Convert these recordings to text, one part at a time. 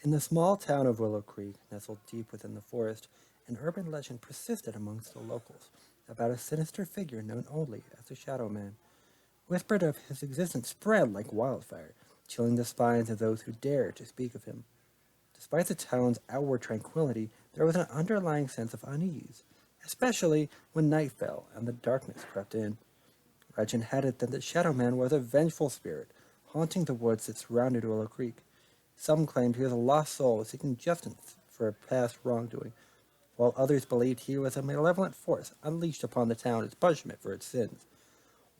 In the small town of Willow Creek, nestled deep within the forest, an urban legend persisted amongst the locals about a sinister figure known only as the Shadow Man. Whispered of his existence spread like wildfire, chilling the spines of those who dared to speak of him. Despite the town's outward tranquility, there was an underlying sense of unease, especially when night fell and the darkness crept in. Legend had it that the Shadow Man was a vengeful spirit, haunting the woods that surrounded Willow Creek. Some claimed he was a lost soul seeking justice for a past wrongdoing, while others believed he was a malevolent force unleashed upon the town as punishment for its sins.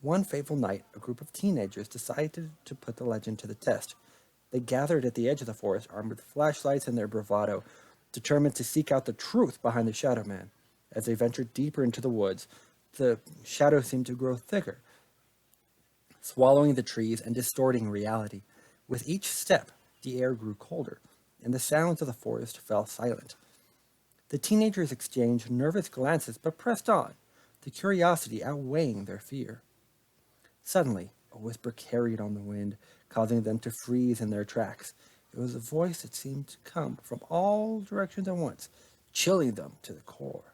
One fateful night, a group of teenagers decided to put the legend to the test. They gathered at the edge of the forest, armed with flashlights and their bravado, determined to seek out the truth behind the Shadow Man. As they ventured deeper into the woods, the shadow seemed to grow thicker, swallowing the trees and distorting reality. With each step, the air grew colder, and the sounds of the forest fell silent. The teenagers exchanged nervous glances but pressed on, the curiosity outweighing their fear. Suddenly, a whisper carried on the wind, causing them to freeze in their tracks. It was a voice that seemed to come from all directions at once, chilling them to the core.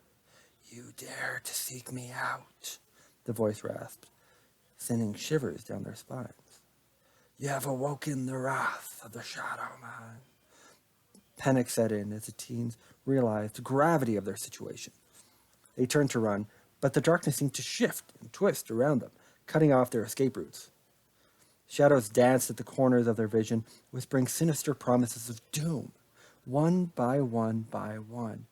"You dare to seek me out," the voice rasped, sending shivers down their spines. "You have awoken the wrath of the Shadow Man." Panic set in as the teens realized the gravity of their situation. They turned to run, but the darkness seemed to shift and twist around them, cutting off their escape routes. Shadows danced at the corners of their vision, whispering sinister promises of doom. One by one,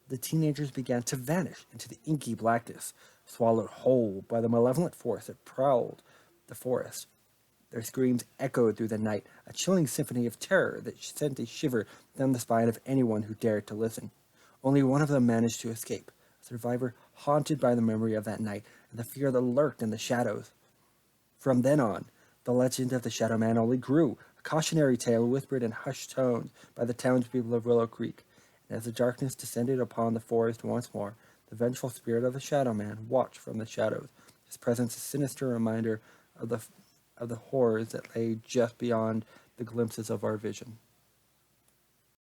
the teenagers began to vanish into the inky blackness, swallowed whole by the malevolent force that prowled the forest. Their screams echoed through the night, a chilling symphony of terror that sent a shiver down the spine of anyone who dared to listen. Only one of them managed to escape, a survivor haunted by the memory of that night and the fear that lurked in the shadows. From then on, the legend of the Shadow Man only grew, a cautionary tale whispered in hushed tones by the townspeople of Willow Creek. And as the darkness descended upon the forest once more, the vengeful spirit of the Shadow Man watched from the shadows, his presence a sinister reminder of the horrors that lay just beyond the glimpses of our vision.